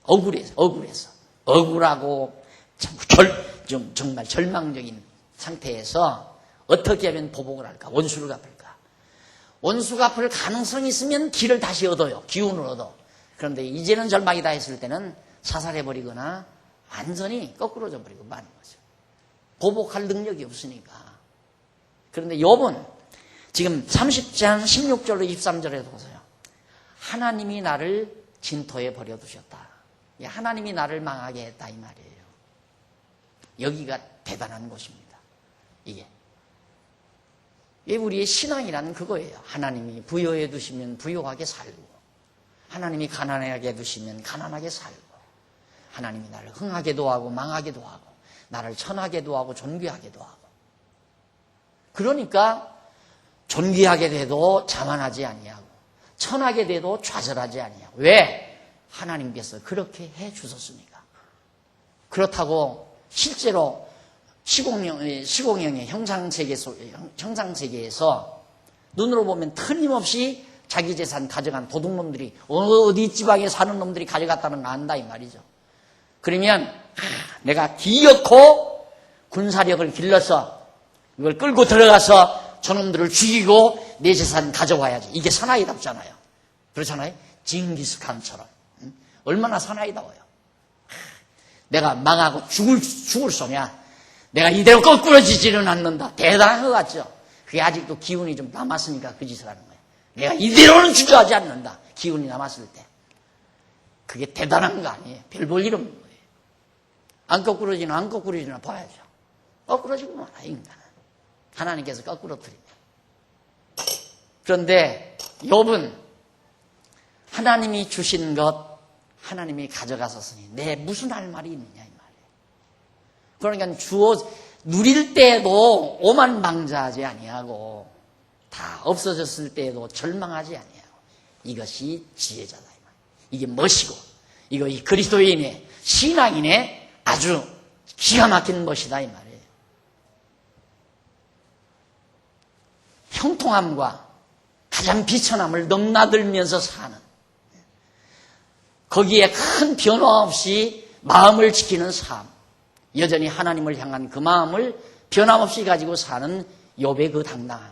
억울해서. 억울하고 정말 절망적인 상태에서 어떻게 하면 보복을 할까? 원수를 갚을까? 원수 갚을 가능성이 있으면 길을 다시 얻어요. 기운을 얻어. 그런데 이제는 절망이다 했을 때는 사살해버리거나 완전히 거꾸로져 버리고 마는 거죠. 보복할 능력이 없으니까. 그런데 욥은 지금 30장 16절로 23절에도 보세요. 하나님이 나를 진토에 버려두셨다. 하나님이 나를 망하게 했다 이 말이에요. 여기가 대단한 것입니다. 이게 우리의 신앙이란 그거예요. 하나님이 부여해 두시면 부여하게 살고, 하나님이 가난하게 두시면 가난하게 살고, 하나님이 나를 흥하게도 하고 망하게도 하고, 나를 천하게도 하고 존귀하게도 하고. 그러니까 존귀하게 돼도 자만하지 아니하고, 천하게 돼도 좌절하지 아니하고. 왜? 하나님께서 그렇게 해 주셨으니까. 그렇다고 실제로 시공형의 형상세계에서 눈으로 보면 틀림없이 자기 재산 가져간 도둑놈들이 어디 지방에 사는 놈들이 가져갔다는 걸 안다 이 말이죠. 그러면 내가 기어코 군사력을 길러서 이걸 끌고 들어가서 저놈들을 죽이고 내 재산 가져와야지. 이게 사나이답잖아요. 그렇잖아요. 징기스칸처럼. 얼마나 사나이다워요. 내가 망하고 죽을 소냐. 내가 이대로 거꾸러지지는 않는다. 대단한 것 같죠? 그게 아직도 기운이 좀 남았으니까 그 짓을 하는 거예요. 내가 이대로는 주저하지 않는다. 기운이 남았을 때. 그게 대단한 거 아니에요. 별 볼 일 없는 거예요. 안 거꾸러지나 봐야죠. 거꾸러지고 말아, 인간은. 하나님께서 거꾸러뜨리면. 그런데 욥은 하나님이 주신 것 하나님이 가져가셨으니 내 무슨 할 말이 있느냐 이 말이에요. 그러니까 누릴 때에도 오만방자하지 아니하고 다 없어졌을 때에도 절망하지 아니하고 이것이 지혜자다 이 말이에요. 이게 멋이고 이거 이 그리스도인의 신앙인의 아주 기가 막힌 것이다 이 말이에요. 형통함과 가장 비천함을 넘나들면서 사는 거기에 큰 변화 없이 마음을 지키는 삶, 여전히 하나님을 향한 그 마음을 변함없이 가지고 사는 욥의 그 당당함,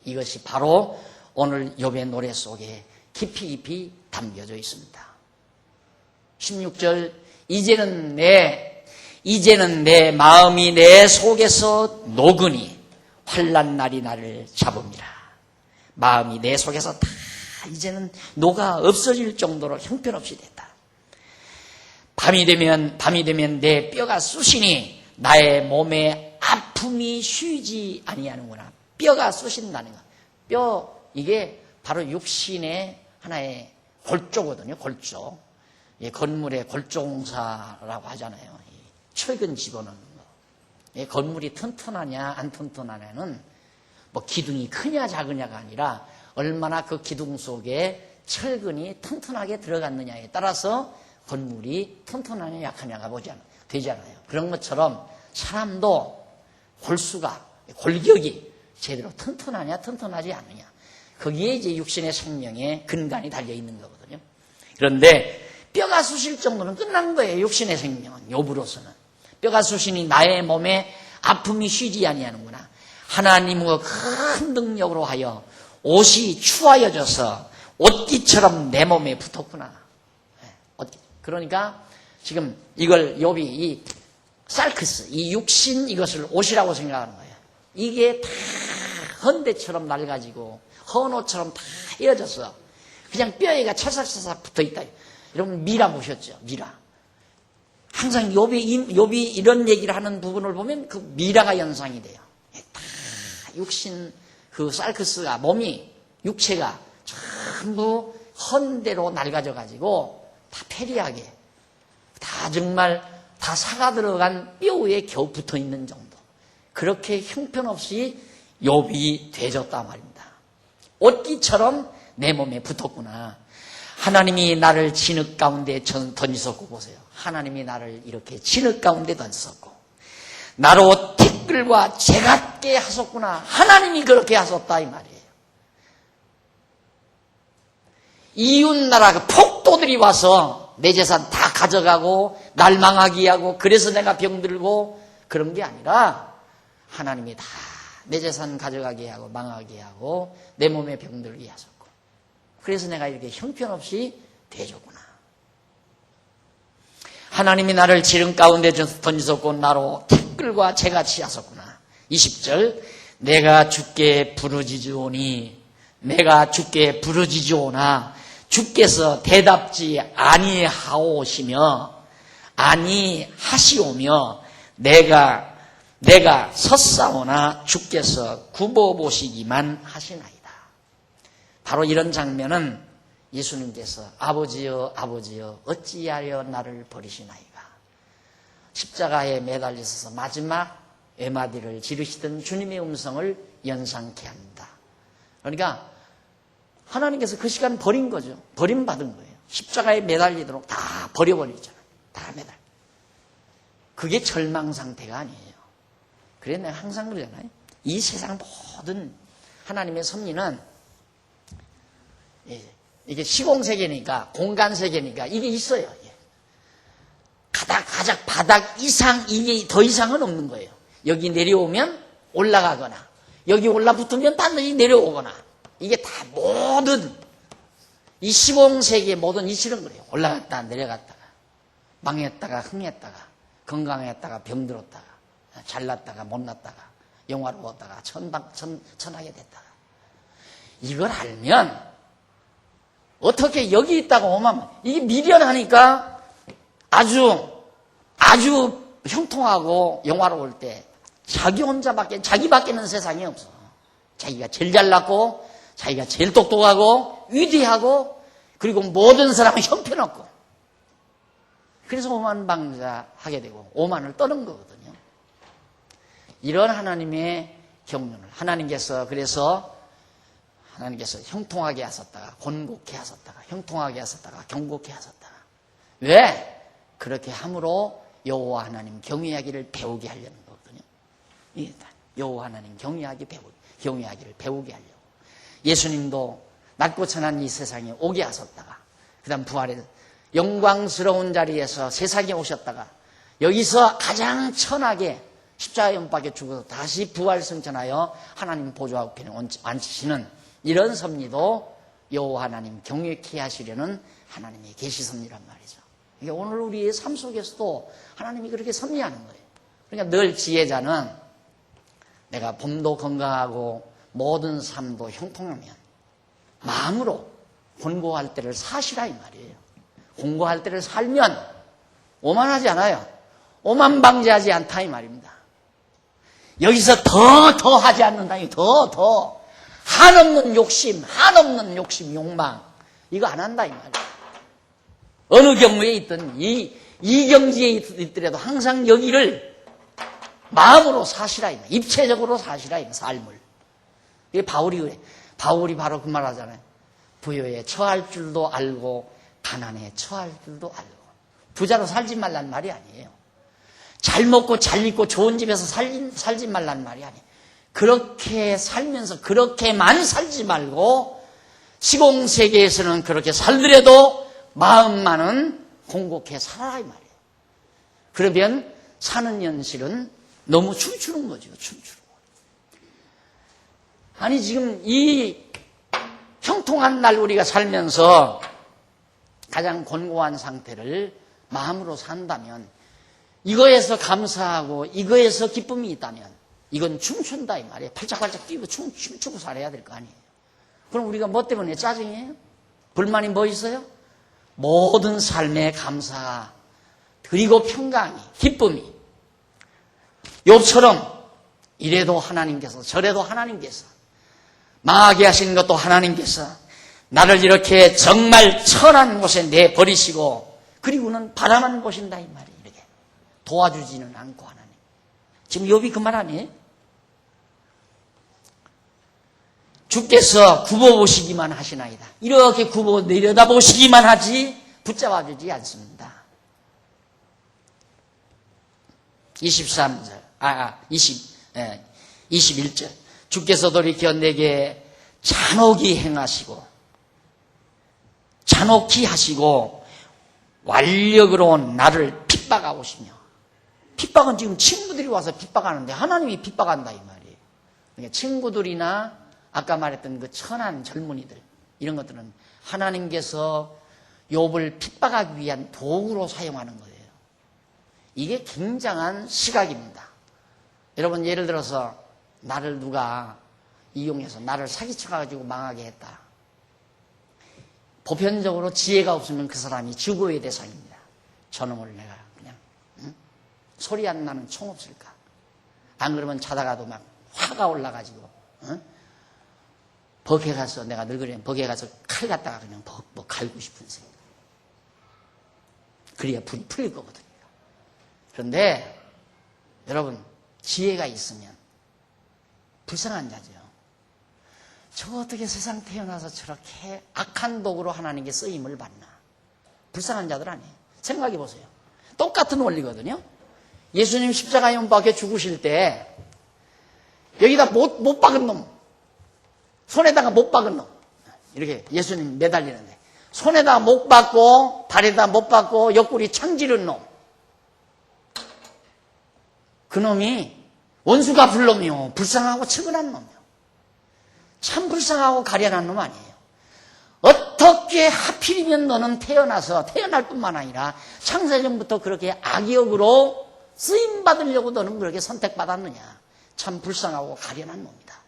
이것이 바로 오늘 욥의 노래 속에 깊이 담겨져 있습니다. 16절 이제는 내 마음이 내 속에서 녹으니 환난 날이 나를 잡음이라. 마음이 내 속에서 다 이제는 녹아 없어질 정도로 형편없이 됐다. 밤이 되면 내 뼈가 쑤시니 나의 몸에 아픔이 쉬지 아니하는구나. 뼈가 쑤신다는 거. 뼈 이게 바로 육신의 하나의 골조거든요. 골조. 건물의 골조공사라고 하잖아요. 철근 집어넣는 거. 건물이 튼튼하냐 안 튼튼하냐는 뭐 기둥이 크냐 작으냐가 아니라 얼마나 그 기둥 속에 철근이 튼튼하게 들어갔느냐에 따라서 건물이 튼튼하냐 약하냐가 되잖아요. 그런 것처럼 사람도 골격이 제대로 튼튼하냐 튼튼하지 않느냐. 거기에 이제 육신의 생명의 근간이 달려있는 거거든요. 그런데 뼈가 쑤실 정도는 끝난 거예요. 육신의 생명은. 욥으로서는. 뼈가 쑤시니 나의 몸에 아픔이 쉬지 아니하는구나. 하나님의 큰 능력으로 하여 옷이 추하여져서 옷깃처럼 내 몸에 붙었구나. 그러니까 지금 이걸 욥이 이 살크스, 이 육신 이것을 옷이라고 생각하는 거예요. 이게 다 헌대처럼 낡아지고 헌 옷처럼 다 헤어졌어. 그냥 뼈에가 찰싹찰싹 붙어있다. 여러분 미라 보셨죠? 미라. 항상 욥이 이런 얘기를 하는 부분을 보면 그 미라가 연상이 돼요. 다 육신, 그 살크스가, 몸이, 육체가 전부 헌대로 낡아져가지고 다 패리하게, 다 정말 다 사가 들어간 뼈 위에 겨우 붙어 있는 정도. 그렇게 형편없이 욥이 되졌단 말입니다. 옷깃처럼 내 몸에 붙었구나. 하나님이 나를 진흙 가운데 던지셨고, 보세요. 하나님이 나를 이렇게 진흙 가운데 던지셨고, 나로 티끌과 재 같게 하셨구나. 하나님이 그렇게 하셨다 이 말이에요. 이웃나라 폭도들이 와서 내 재산 다 가져가고 날 망하게 하고 그래서 내가 병들고 그런 게 아니라 하나님이 다 내 재산 가져가게 하고 망하게 하고 내 몸에 병들게 하셨고, 그래서 내가 이렇게 형편없이 되졌구나. 하나님이 나를 지름 가운데 던지셨고 나로 티끌과 재같이 하셨구나. 20절, 내가 주께 부르짖으오니, 내가 주께 부르짖으오나 주께서 대답지 아니하오시며 아니하시오며 내가 섰사오나 주께서 굽어보시기만 하시나이다. 바로 이런 장면은 예수님께서 아버지여 아버지여 어찌하여 나를 버리시나이까, 십자가에 매달리셔서 마지막 외마디를 지르시던 주님의 음성을 연상케 합니다. 그러니까 하나님께서 그 시간 버린 거죠. 버림받은 거예요. 십자가에 매달리도록 다 버려버리잖아요. 다 매달. 그게 절망 상태가 아니에요. 그래 내가 항상 그러잖아요. 이 세상 모든 하나님의 섭리는 이게 시공세계니까, 공간세계니까 이게 있어요. 가작 바닥 이상, 이게 더 이상은 없는 거예요. 여기 내려오면 올라가거나 여기 올라붙으면 반드시 내려오거나, 이게 다 모든 이 시공세계의 모든 이치는 그래요. 올라갔다 내려갔다가, 망했다가 흥했다가, 건강했다가 병들었다가, 잘났다가 못났다가, 영화로웠다가 천하게 됐다가. 이걸 알면 어떻게 여기 있다가 오면 이게 미련하니까 아주 형통하고 영화로울 때 자기밖에는 세상에 없어. 자기가 제일 잘났고 자기가 제일 똑똑하고 위대하고 그리고 모든 사람은 형편없고, 그래서 오만방자하게 되고 오만을 떠는 거거든요. 이런 하나님의 경륜을 하나님께서 형통하게 하셨다가 곤곡해 하셨다가 형통하게 하셨다가 경곡해 하셨다가, 왜? 그렇게 함으로 여호와 하나님 경외하기를 배우게 하려는 거거든요. 여호와 하나님 경외하기를 배우게 하려고. 예수님도 낮고 천한 이 세상에 오게 하셨다가 그 다음 부활해서 영광스러운 자리에서 세상에 오셨다가 여기서 가장 천하게 십자가에 못 박혀 죽어서 다시 부활승천하여 하나님 보좌 우편에 앉히시는 이런 섭리도 여호와 하나님 경외케 하시려는 하나님의 계시 섭리란 말이죠. 그러니까 오늘 우리의 삶 속에서도 하나님이 그렇게 섭리하는 거예요. 그러니까 늘 지혜자는 내가 몸도 건강하고 모든 삶도 형통하면 마음으로 곤고할 때를 사시라 이 말이에요. 곤고할 때를 살면 오만하지 않아요. 오만방지하지 않다 이 말입니다. 여기서 더 하지 않는다. 더 한없는 욕심, 욕망 이거 안 한다 이 말이에요. 어느 경우에 있든 이 경지에 있더라도 항상 여기를 마음으로 사시라 이 말이에요. 입체적으로 사시라 이 말이에요. 삶을. 이게 바울이 그래. 바울이 바로 그 말하잖아요. 부요에 처할 줄도 알고 가난에 처할 줄도 알고. 부자로 살지 말란 말이 아니에요. 잘 먹고 잘 입고 좋은 집에서 살지 말란 말이 아니에요. 그렇게 살면서 그렇게만 살지 말고 시공세계에서는 그렇게 살더라도 마음만은 공곡해 살아라 이 말이에요. 그러면 사는 현실은 너무 춤추는 거죠. 춤추는 거. 아니 지금 이 형통한 날 우리가 살면서 가장 곤고한 상태를 마음으로 산다면, 이거에서 감사하고 이거에서 기쁨이 있다면 이건 춤춘다 이 말이에요. 팔짝팔짝 뛰고 춤추고 살아야 될 거 아니에요. 그럼 우리가 뭐 때문에 짜증이에요? 불만이 뭐 있어요? 모든 삶의 감사가, 그리고 평강이, 기쁨이. 욥처럼 이래도 하나님께서, 저래도 하나님께서, 망하게 하신 것도 하나님께서 나를 이렇게 정말 천한 곳에 내버리시고, 그리고는 바라만 보신다 이 말이에요. 이렇게 도와주지는 않고 하나님. 지금 욥이 그 말 아니에요? 주께서 굽어보시기만 하시나이다. 이렇게 굽어 내려다보시기만 하지 붙잡아주지 않습니다. 21절. 주께서 돌이켜 내게 잔혹히 행하시고, 잔혹히 하시고, 완력으로 나를 핍박하오시며. 핍박은 지금 친구들이 와서 핍박하는데 하나님이 핍박한다 이 말이에요. 그러니까 친구들이나 아까 말했던 그 천한 젊은이들, 이런 것들은 하나님께서 욥을 핍박하기 위한 도구로 사용하는 거예요. 이게 굉장한 시각입니다. 여러분, 예를 들어서 나를 누가 이용해서 나를 사기쳐가지고 망하게 했다. 보편적으로 지혜가 없으면 그 사람이 죽어야 대상입니다. 저놈을 내가 그냥 소리 안 나는 총 없을까? 안 그러면 자다가도 막 화가 올라가지고 벅에 가서, 내가 늘 그래요. 벅에 가서 칼 갖다가 그냥 벅 갈고 싶은 생각. 그래야 불이 풀릴 거거든요. 그런데 여러분, 지혜가 있으면 불쌍한 자죠. 저 어떻게 세상 태어나서 저렇게 악한 도구로 하나님께 쓰임을 받나? 불쌍한 자들 아니에요. 생각해 보세요. 똑같은 원리거든요. 예수님 십자가에 못 박혀 죽으실 때 여기다 못 박은 놈, 손에다가 못 박은 놈, 이렇게 예수님 매달리는데 손에다 못 박고 발에다 못 박고 옆구리 창지른 놈, 그 놈이 원수 갚을 놈이요, 불쌍하고 측은한 놈이요, 참 불쌍하고 가련한 놈 아니에요. 어떻게 하필이면 너는 태어날 뿐만 아니라 창세전부터 그렇게 악역으로 쓰임받으려고 너는 그렇게 선택받았느냐. 참 불쌍하고 가련한 놈이다.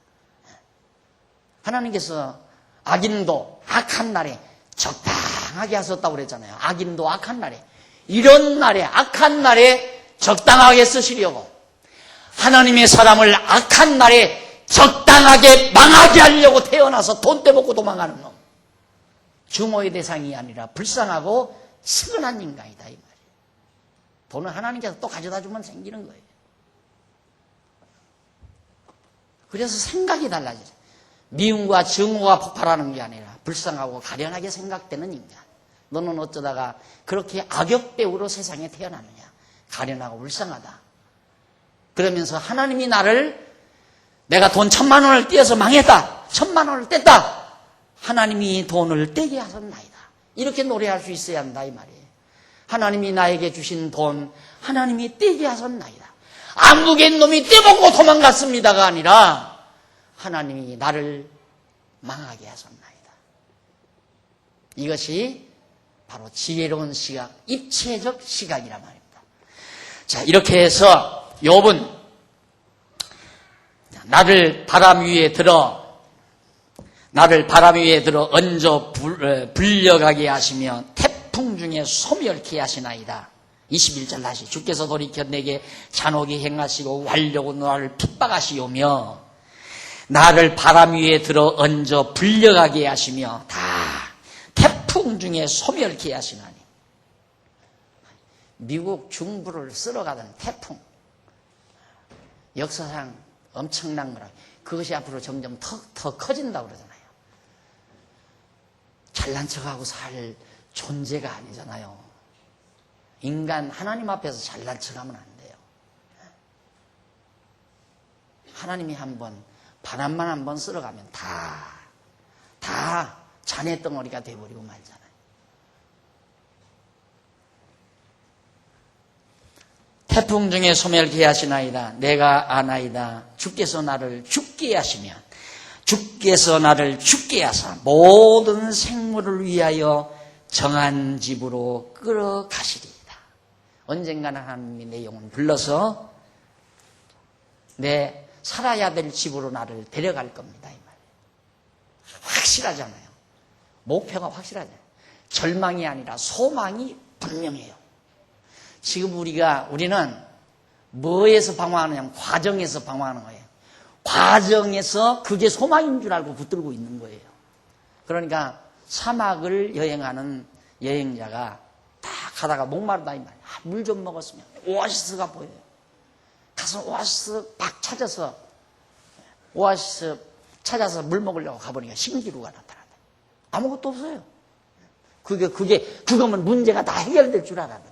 하나님께서 악인도 악한 날에 적당하게 하셨다고 그랬잖아요. 악인도 악한 날에, 이런 날에, 악한 날에 적당하게 쓰시려고 하나님의 사람을 악한 날에 적당하게 망하게 하려고 태어나서 돈 떼먹고 도망가는 놈, 주모의 대상이 아니라 불쌍하고 측은한 인간이다 이 말이에요. 돈은 하나님께서 또 가져다 주면 생기는 거예요. 그래서 생각이 달라져요. 미움과 증오가 폭발하는 게 아니라 불쌍하고 가련하게 생각되는 인간. 너는 어쩌다가 그렇게 악역배우로 세상에 태어나느냐. 가련하고 불쌍하다. 그러면서 하나님이 나를, 내가 돈 1,000만 원을 떼어서 망했다, 1,000만 원을 뗐다, 하나님이 돈을 떼게 하셨나이다. 이렇게 노래할 수 있어야 한다 이 말이에요. 하나님이 나에게 주신 돈 하나님이 떼게 하셨나이다. 안무개인 놈이 떼먹고 도망갔습니다가 아니라 하나님이 나를 망하게 하셨나이다. 이것이 바로 지혜로운 시각, 입체적 시각이란 말입니다. 자, 이렇게 해서 욥은 나를 바람 위에 들어 얹어 불려가게 하시며 태풍 중에 소멸케 하시나이다. 21절 다시, 주께서 돌이켜 내게 잔혹히 행하시고 완려고 나를 핍박하시오며 나를 바람 위에 들어 얹어 불려가게 하시며 다 태풍 중에 소멸케 하시나니. 미국 중부를 쓸어가던 태풍, 역사상 엄청난 거라. 그것이 앞으로 점점 더 커진다고 그러잖아요. 잘난 척하고 살 존재가 아니잖아요. 인간, 하나님 앞에서 잘난 척하면 안 돼요. 하나님이 바람만 한번 쓸어가면 다 잔해 덩어리가 돼버리고 말잖아요. 태풍 중에 소멸케 하시나이다. 내가 아나이다. 주께서 나를 죽게 하시면, 주께서 나를 죽게 하사 모든 생물을 위하여 정한 집으로 끌어가시리이다. 언젠가는 하나님이 내 영혼 불러서 내 살아야 될 집으로 나를 데려갈 겁니다. 이 말. 확실하잖아요. 목표가 확실하잖아요. 절망이 아니라 소망이 분명해요. 지금 우리는 뭐에서 방황하느냐면 과정에서 방황하는 거예요. 과정에서 그게 소망인 줄 알고 붙들고 있는 거예요. 그러니까 사막을 여행하는 여행자가 딱 가다가 목마르다 이 말이에요. 물 좀 먹었으면 오아시스가 보여요. 가서 오아시스 막 찾아서 물 먹으려고 가보니까 신기루가 나타난다. 아무것도 없어요. 그거면 문제가 다 해결될 줄 알았는데.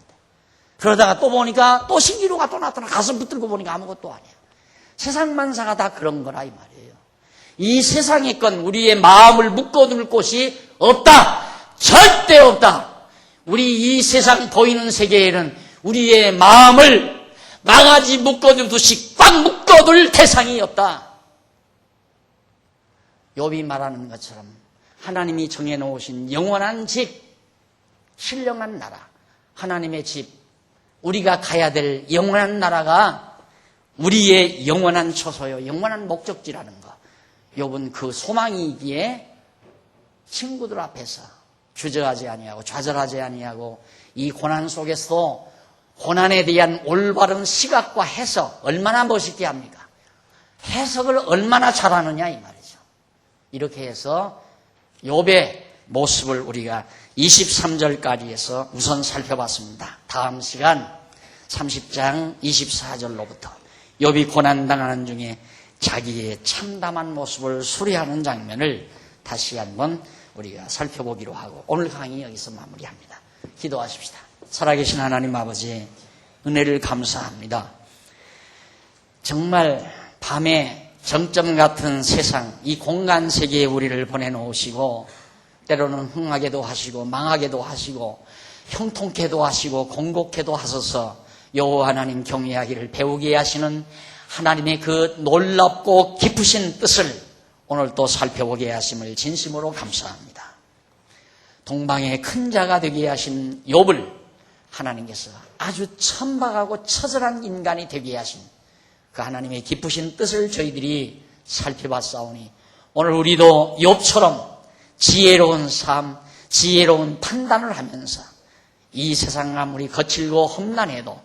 그러다가 또 보니까 또 신기루가 또 나타나. 가서 붙들고 보니까 아무것도 아니야. 세상 만사가 다 그런 거라 이 말이에요. 이 세상의 건 우리의 마음을 묶어둘 곳이 없다. 절대 없다. 우리 이 세상 보이는 세계에는 우리의 마음을 망아지 묶어두듯이 꽉 묶어둘 대상이 없다. 욥이 말하는 것처럼 하나님이 정해놓으신 영원한 집, 신령한 나라, 하나님의 집, 우리가 가야 될 영원한 나라가 우리의 영원한 처소요, 영원한 목적지라는 거. 욥은 그 소망이기에 친구들 앞에서 주저하지 아니하고 좌절하지 아니하고 이 고난 속에서도 고난에 대한 올바른 시각과 해석 얼마나 멋있게 합니까? 해석을 얼마나 잘하느냐 이 말이죠. 이렇게 해서 욥의 모습을 우리가 23절까지 해서 우선 살펴봤습니다. 다음 시간 30장 24절로부터 욥이 고난당하는 중에 자기의 참담한 모습을 수리하는 장면을 다시 한번 우리가 살펴보기로 하고 오늘 강의 여기서 마무리합니다. 기도하십시다. 살아계신 하나님 아버지, 은혜를 감사합니다. 정말 밤에 정점 같은 세상, 이 공간 세계에 우리를 보내놓으시고 때로는 흥하게도 하시고 망하게도 하시고 형통케도 하시고 공곡케도 하소서. 여호와 하나님 경외하기를 배우게 하시는 하나님의 그 놀랍고 깊으신 뜻을 오늘 또 살펴보게 하심을 진심으로 감사합니다. 동방의 큰 자가 되게 하신 욥을 하나님께서 아주 천박하고 처절한 인간이 되게 하신 그 하나님의 깊으신 뜻을 저희들이 살펴봤사오니 오늘 우리도 욥처럼 지혜로운 삶, 지혜로운 판단을 하면서 이 세상 아무리 거칠고 험난해도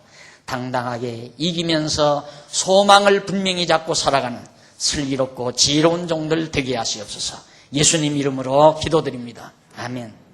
당당하게 이기면서 소망을 분명히 잡고 살아가는 슬기롭고 지혜로운 종들 되게 하시옵소서. 예수님 이름으로 기도드립니다. 아멘.